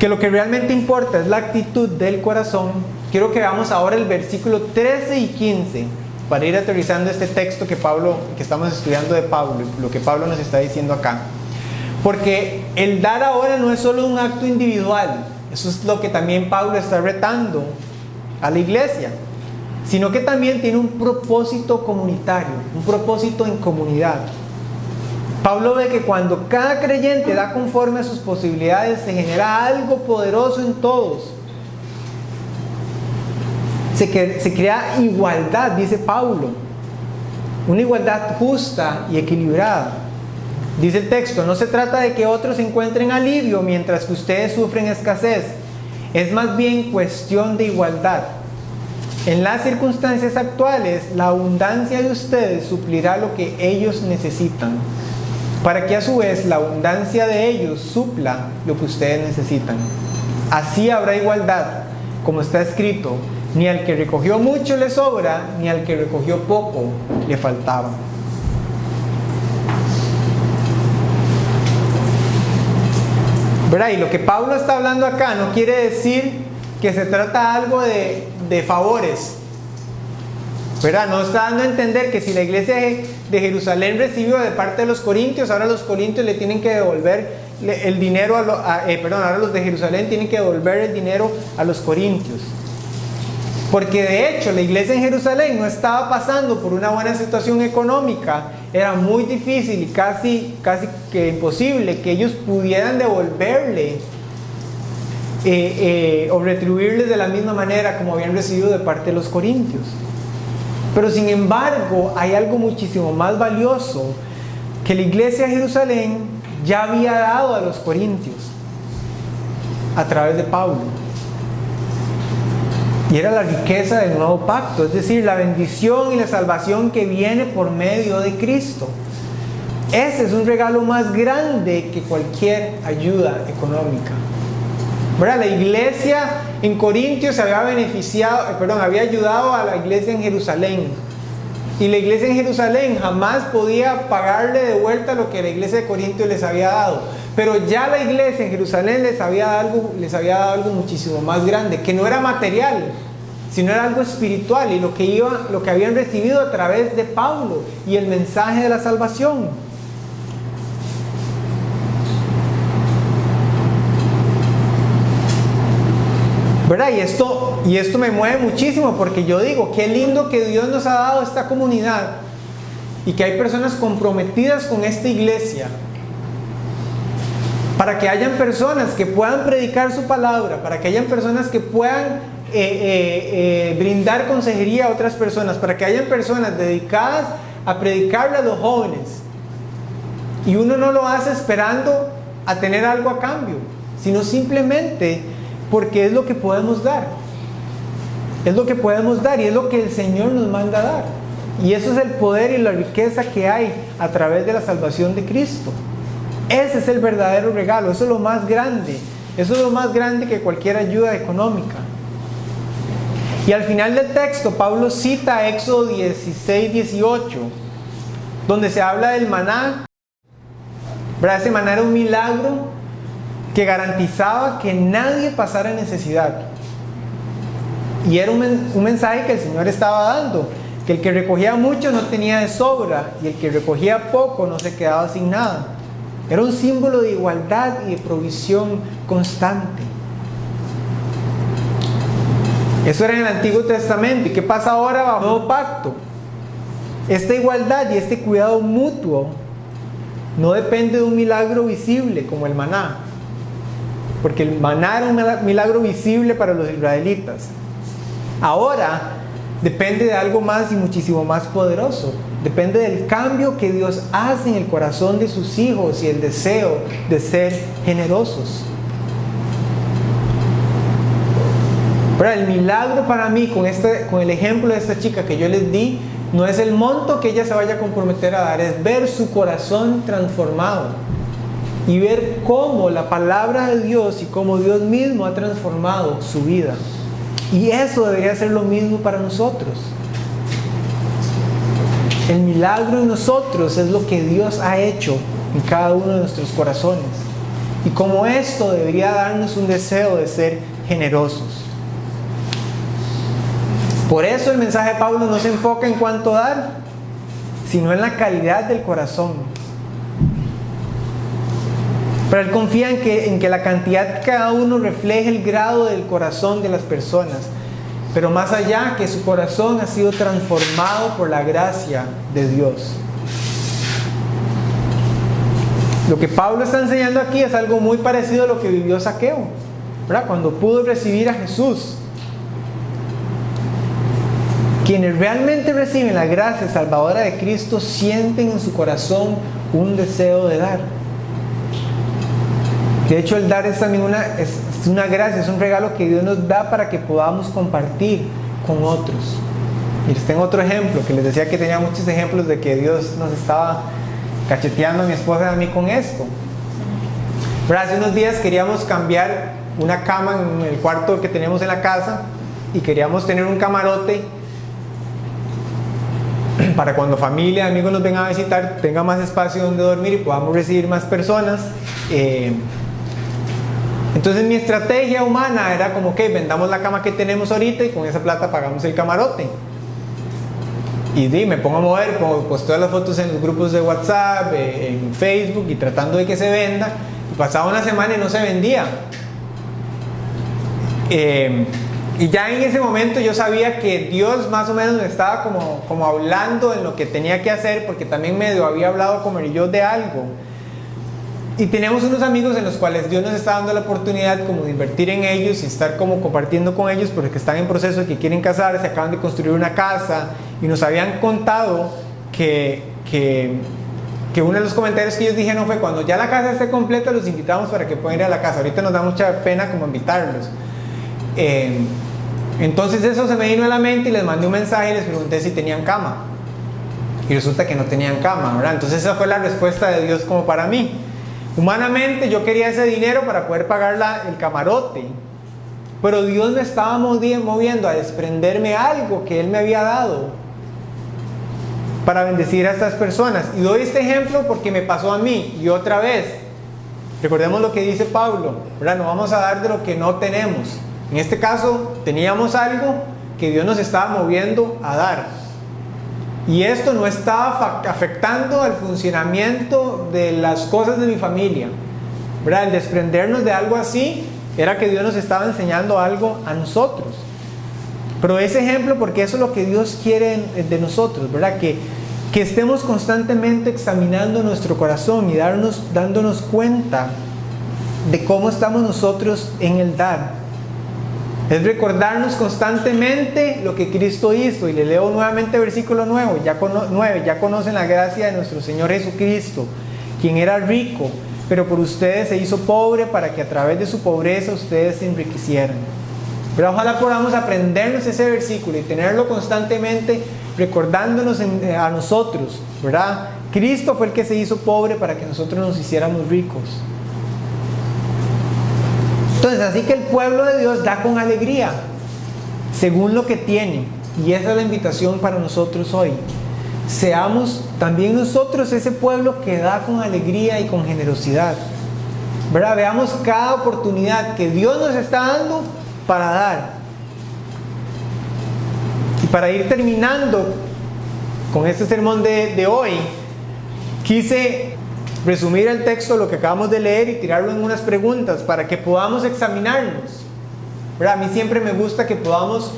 que lo que realmente importa es la actitud del corazón, quiero que veamos ahora el versículo 13 y 15 para ir aterrizando este texto que estamos estudiando de Pablo, lo que Pablo nos está diciendo acá. Porque el dar ahora no es solo un acto individual, eso es lo que también Pablo está retando a la iglesia, sino que también tiene un propósito comunitario, un propósito en comunidad. Pablo ve que cuando cada creyente da conforme a sus posibilidades, se genera algo poderoso en todos. Se crea igualdad, dice Pablo, una igualdad justa y equilibrada. Dice el texto, no se trata de que otros encuentren alivio mientras que ustedes sufren escasez, es más bien cuestión de igualdad. En las circunstancias actuales, la abundancia de ustedes suplirá lo que ellos necesitan, para que a su vez la abundancia de ellos supla lo que ustedes necesitan. Así habrá igualdad, como está escrito, ni al que recogió mucho le sobra, ni al que recogió poco le faltaba. ¿Verdad? Y lo que Pablo está hablando acá no quiere decir que se trata algo de favores, ¿verdad? No está dando a entender que si la iglesia de Jerusalén recibió de parte de los corintios, ahora los corintios le tienen que devolver el dinero ahora los de Jerusalén tienen que devolver el dinero a los corintios. Porque de hecho la iglesia en Jerusalén no estaba pasando por una buena situación económica, era muy difícil y casi que imposible que ellos pudieran devolverle o retribuirles de la misma manera como habían recibido de parte de los corintios. Pero sin embargo hay algo muchísimo más valioso que la iglesia de Jerusalén ya había dado a los corintios a través de Pablo. Y era la riqueza del nuevo pacto, es decir, la bendición y la salvación que viene por medio de Cristo. Ese es un regalo más grande que cualquier ayuda económica. ¿Verdad? La iglesia en Corintios había ayudado a la iglesia en Jerusalén. Y la iglesia en Jerusalén jamás podía pagarle de vuelta lo que la iglesia de Corintios les había dado. Pero ya la iglesia en Jerusalén les había dado algo muchísimo más grande, que no era material, sino era algo espiritual, y lo que habían recibido a través de Pablo y el mensaje de la salvación. ¿Verdad? Y esto me mueve muchísimo, porque yo digo, qué lindo que Dios nos ha dado esta comunidad y que hay personas comprometidas con esta iglesia, para que hayan personas que puedan predicar su palabra, para que hayan personas que puedan brindar consejería a otras personas, para que hayan personas dedicadas a predicarle a los jóvenes. Y uno no lo hace esperando a tener algo a cambio, sino simplemente porque es lo que podemos dar. Es lo que podemos dar y es lo que el Señor nos manda a dar. Y eso es el poder y la riqueza que hay a través de la salvación de Cristo. Ese es el verdadero regalo, eso es lo más grande. Eso es lo más grande que cualquier ayuda económica. Y al final del texto, Pablo cita Éxodo 16, 18, donde se habla del maná. ¿Verdad? Ese maná era un milagro que garantizaba que nadie pasara necesidad. Y era un mensaje que el Señor estaba dando. que el que recogía mucho no tenía de sobra y el que recogía poco no se quedaba sin nada. Era un símbolo de igualdad y de provisión constante. Eso era en el Antiguo Testamento. ¿Y qué pasa ahora bajo el Nuevo Pacto? Esta igualdad y este cuidado mutuo no depende de un milagro visible como el maná, porque el maná era un milagro visible para los israelitas. Ahora depende de algo más y muchísimo más poderoso. Depende del cambio que Dios hace en el corazón de sus hijos y el deseo de ser generosos. Pero el milagro para mí con el ejemplo de esta chica que yo les di, no es el monto que ella se vaya a comprometer a dar, es ver su corazón transformado y ver cómo la palabra de Dios y cómo Dios mismo ha transformado su vida. Y eso debería ser lo mismo para nosotros. El milagro en nosotros es lo que Dios ha hecho en cada uno de nuestros corazones. Y como esto debería darnos un deseo de ser generosos. Por eso el mensaje de Pablo no se enfoca en cuánto dar, sino en la calidad del corazón. Pero él confía en que la cantidad de cada uno refleje el grado del corazón de las personas. Pero más allá, que su corazón ha sido transformado por la gracia de Dios. Lo que Pablo está enseñando aquí es algo muy parecido a lo que vivió Zaqueo, ¿verdad? Cuando pudo recibir a Jesús. Quienes realmente reciben la gracia salvadora de Cristo sienten en su corazón un deseo de dar. De hecho, el dar es también una gracia, es un regalo que Dios nos da para que podamos compartir con otros. Y les tengo otro ejemplo, que les decía que tenía muchos ejemplos de que Dios nos estaba cacheteando a mi esposa y a mí con esto. Pero hace unos días queríamos cambiar una cama en el cuarto que tenemos en la casa y queríamos tener un camarote para cuando familia, amigos nos vengan a visitar, tenga más espacio donde dormir y podamos recibir más personas. Entonces mi estrategia humana era como que vendamos la cama que tenemos ahorita y con esa plata pagamos el camarote. Y me pongo a mover, pues todas las fotos en los grupos de WhatsApp, en Facebook, y tratando de que se venda. Y pasaba una semana y no se vendía. Y ya en ese momento yo sabía que Dios más o menos me estaba como hablando en lo que tenía que hacer, porque también medio había hablado con yo de algo. Y tenemos unos amigos en los cuales Dios nos está dando la oportunidad como de invertir en ellos y estar como compartiendo con ellos, porque están en proceso de que quieren casarse, acaban de construir una casa, y nos habían contado que uno de los comentarios que ellos dijeron fue: cuando ya la casa esté completa los invitamos para que puedan ir a la casa. Ahorita nos da mucha pena como invitarlos. Entonces eso se me vino a la mente y les mandé un mensaje y les pregunté si tenían cama, y resulta que no tenían cama, ¿verdad? Entonces esa fue la respuesta de Dios como para mí. Humanamente yo quería ese dinero para poder pagar el camarote, pero Dios me estaba moviendo a desprenderme algo que Él me había dado para bendecir a estas personas. Y doy este ejemplo porque me pasó a mí. Y otra vez, recordemos lo que dice Pablo, ¿verdad? No vamos a dar de lo que no tenemos. En este caso teníamos algo que Dios nos estaba moviendo a dar. Y esto no estaba afectando al funcionamiento de las cosas de mi familia, ¿verdad? El desprendernos de algo así era que Dios nos estaba enseñando algo a nosotros. Pero ese ejemplo, porque eso es lo que Dios quiere de nosotros, ¿verdad? Que estemos constantemente examinando nuestro corazón y dándonos cuenta de cómo estamos nosotros en el dar. Es recordarnos constantemente lo que Cristo hizo. Y le leo nuevamente versículo 9. Ya conocen la gracia de nuestro Señor Jesucristo, quien era rico, pero por ustedes se hizo pobre, para que a través de su pobreza ustedes se enriquecieran. Pero ojalá podamos aprendernos ese versículo y tenerlo constantemente recordándonos a nosotros, ¿verdad? Cristo fue el que se hizo pobre para que nosotros nos hiciéramos ricos. Entonces, así que el pueblo de Dios da con alegría, según lo que tiene. Y esa es la invitación para nosotros hoy. Seamos también nosotros ese pueblo que da con alegría y con generosidad, ¿verdad? Veamos cada oportunidad que Dios nos está dando para dar. Y para ir terminando, con este sermón de hoy, quise resumir el texto, lo que acabamos de leer, y tirarlo en unas preguntas para que podamos examinarnos. ¿Verdad? A mí siempre me gusta que podamos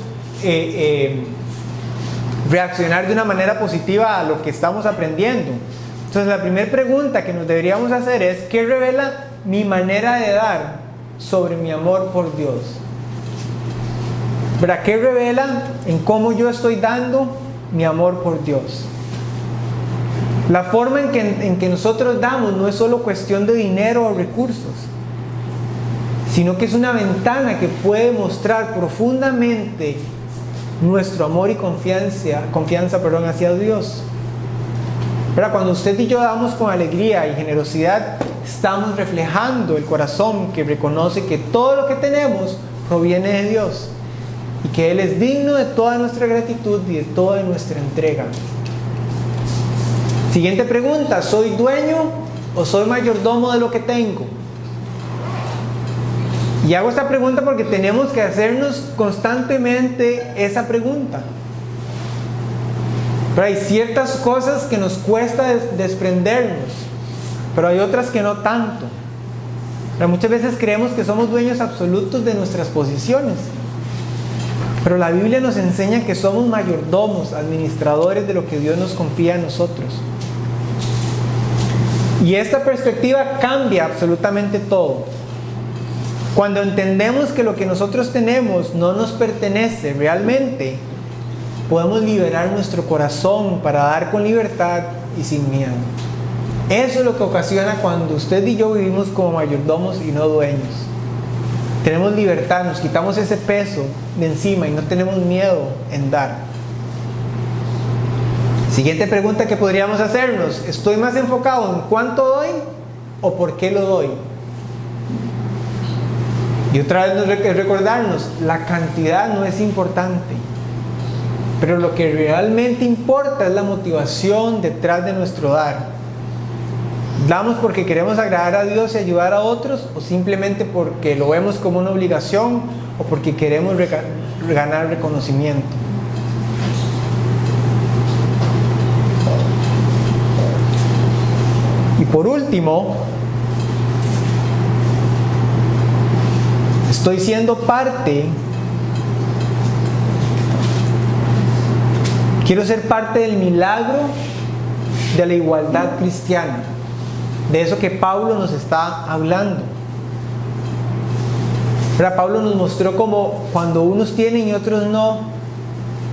reaccionar de una manera positiva a lo que estamos aprendiendo. Entonces, la primera pregunta que nos deberíamos hacer es: ¿qué revela mi manera de dar sobre mi amor por Dios? ¿Verdad? ¿Qué revela en cómo yo estoy dando mi amor por Dios? La forma en que nosotros damos no es solo cuestión de dinero o recursos, sino que es una ventana que puede mostrar profundamente nuestro amor y confianza hacia Dios. Pero cuando usted y yo damos con alegría y generosidad, estamos reflejando el corazón que reconoce que todo lo que tenemos proviene de Dios y que Él es digno de toda nuestra gratitud y de toda nuestra entrega. Siguiente pregunta: ¿soy dueño o soy mayordomo de lo que tengo? Y hago esta pregunta porque tenemos que hacernos constantemente esa pregunta. Pero hay ciertas cosas que nos cuesta desprendernos, pero hay otras que no tanto. Pero muchas veces creemos que somos dueños absolutos de nuestras posiciones, pero la Biblia nos enseña que somos mayordomos, administradores de lo que Dios nos confía a nosotros. Y esta perspectiva cambia absolutamente todo. Cuando entendemos que lo que nosotros tenemos no nos pertenece realmente, podemos liberar nuestro corazón para dar con libertad y sin miedo. Eso es lo que ocasiona cuando usted y yo vivimos como mayordomos y no dueños. Tenemos libertad, nos quitamos ese peso de encima y no tenemos miedo en dar. Siguiente pregunta que podríamos hacernos: ¿estoy más enfocado en cuánto doy o por qué lo doy? Y otra vez recordarnos, la cantidad no es importante, pero lo que realmente importa es la motivación detrás de nuestro dar. ¿Damos porque queremos agradar a Dios y ayudar a otros, o simplemente porque lo vemos como una obligación o porque queremos ganar reconocimiento? Y por último, estoy siendo parte, quiero ser parte del milagro de la igualdad cristiana, de eso que Pablo nos está hablando. Pero Pablo nos mostró cómo cuando unos tienen y otros no,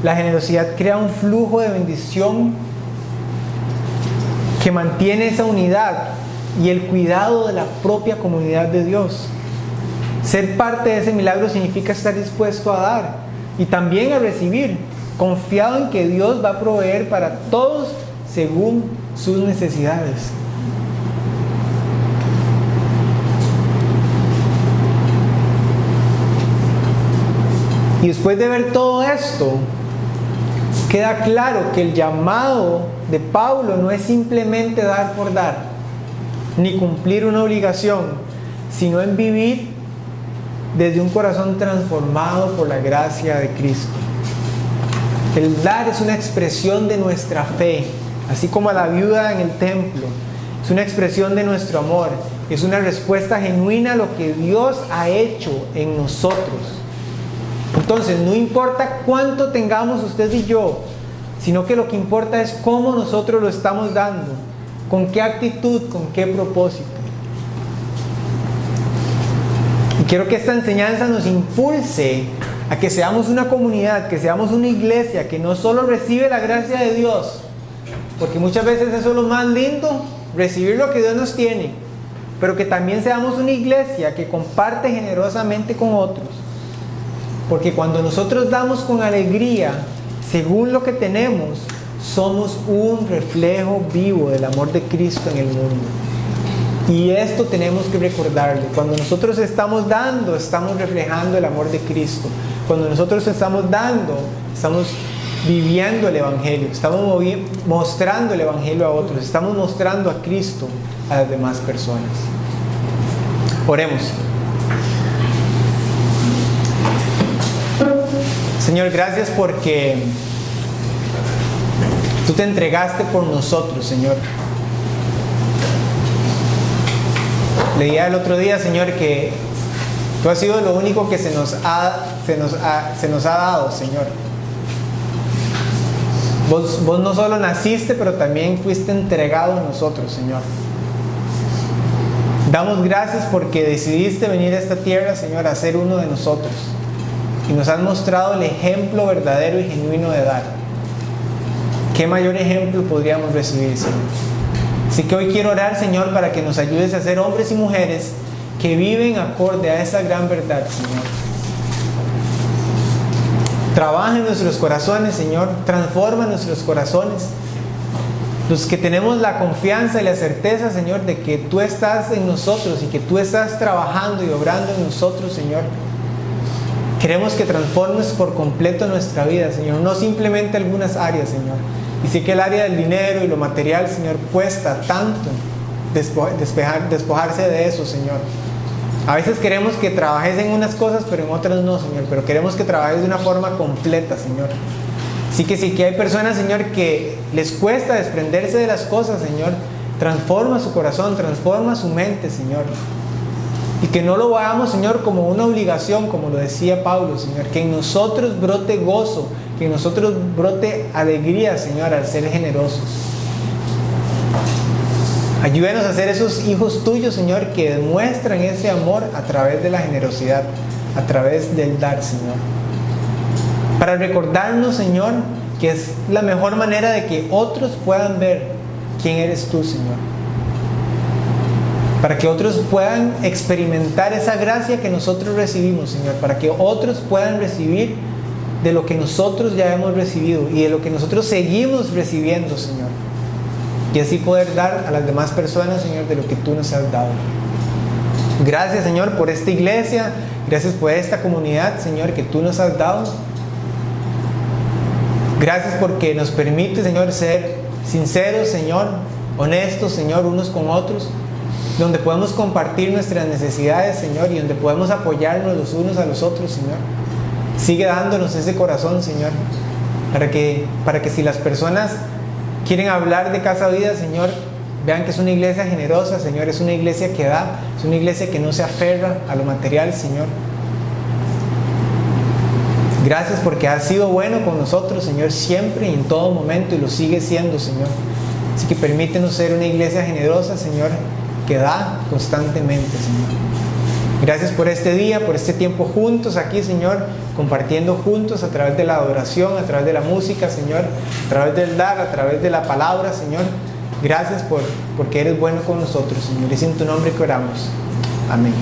la generosidad crea un flujo de bendición que mantiene esa unidad y el cuidado de la propia comunidad de Dios. Ser parte de ese milagro significa estar dispuesto a dar y también a recibir, confiado en que Dios va a proveer para todos según sus necesidades. Y después de ver todo esto, queda claro que el llamado de Pablo no es simplemente dar por dar, ni cumplir una obligación, sino en vivir desde un corazón transformado por la gracia de Cristo. El dar es una expresión de nuestra fe, así como a la viuda en el templo. Es una expresión de nuestro amor, es una respuesta genuina a lo que Dios ha hecho en nosotros. Entonces, no importa cuánto tengamos usted y yo, sino que lo que importa es cómo nosotros lo estamos dando, con qué actitud, con qué propósito. Y quiero que esta enseñanza nos impulse a que seamos una comunidad, que seamos una iglesia que no solo recibe la gracia de Dios, porque muchas veces eso es lo más lindo, recibir lo que Dios nos tiene, pero que también seamos una iglesia que comparte generosamente con otros. Porque cuando nosotros damos con alegría, según lo que tenemos, somos un reflejo vivo del amor de Cristo en el mundo. Y esto tenemos que recordarlo. Cuando nosotros estamos dando, estamos reflejando el amor de Cristo. Cuando nosotros estamos dando, estamos viviendo el Evangelio. Estamos mostrando el Evangelio a otros. Estamos mostrando a Cristo a las demás personas. Oremos. Señor, gracias porque tú te entregaste por nosotros, Señor. Leía el otro día, Señor, que tú has sido lo único que se nos ha dado, Señor. Vos no solo naciste, pero también fuiste entregado a nosotros, Señor. Damos gracias porque decidiste venir a esta tierra, Señor, a ser uno de nosotros. Y nos has mostrado el ejemplo verdadero y genuino de dar. ¿Qué mayor ejemplo podríamos recibir, Señor? Así que hoy quiero orar, Señor, para que nos ayudes a ser hombres y mujeres que viven acorde a esa gran verdad, Señor. Trabaja en nuestros corazones, Señor. Transforma nuestros corazones. Los que tenemos la confianza y la certeza, Señor, de que tú estás en nosotros y que tú estás trabajando y obrando en nosotros, Señor. Queremos que transformes por completo nuestra vida, Señor. No simplemente algunas áreas, Señor. Y sé que el área del dinero y lo material, Señor, cuesta tanto despojarse de eso, Señor. A veces queremos que trabajes en unas cosas, pero en otras no, Señor. Pero queremos que trabajes de una forma completa, Señor. Así que sí que hay personas, Señor, que les cuesta desprenderse de las cosas, Señor. Transforma su corazón, transforma su mente, Señor. Y que no lo hagamos, Señor, como una obligación, como lo decía Pablo, Señor. Que en nosotros brote gozo, que en nosotros brote alegría, Señor, al ser generosos. Ayúdenos a ser esos hijos tuyos, Señor, que demuestran ese amor a través de la generosidad, a través del dar, Señor. Para recordarnos, Señor, que es la mejor manera de que otros puedan ver quién eres tú, Señor. Para que otros puedan experimentar esa gracia que nosotros recibimos, Señor. Para que otros puedan recibir de lo que nosotros ya hemos recibido y de lo que nosotros seguimos recibiendo, Señor. Y así poder dar a las demás personas, Señor, de lo que tú nos has dado. Gracias, Señor, por esta iglesia. Gracias por esta comunidad, Señor, que tú nos has dado. Gracias porque nos permite, Señor, ser sinceros, Señor, honestos, Señor, unos con otros, donde podemos compartir nuestras necesidades, Señor, y donde podemos apoyarnos los unos a los otros, Señor. Sigue dándonos ese corazón, Señor, para que si las personas quieren hablar de Casa Vida, Señor, vean que es una iglesia generosa, Señor, es una iglesia que da, es una iglesia que no se aferra a lo material, Señor. Gracias porque has sido bueno con nosotros, Señor, siempre y en todo momento, y lo sigue siendo, Señor. Así que permítenos ser una iglesia generosa, Señor, que da constantemente, Señor. Gracias por este día, por este tiempo juntos aquí, Señor, compartiendo juntos a través de la adoración, a través de la música, Señor, a través del dar, a través de la palabra, Señor. Gracias porque eres bueno con nosotros, Señor. Es en tu nombre que oramos. Amén.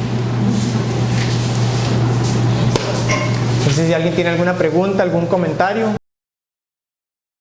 No sé si alguien tiene alguna pregunta, algún comentario.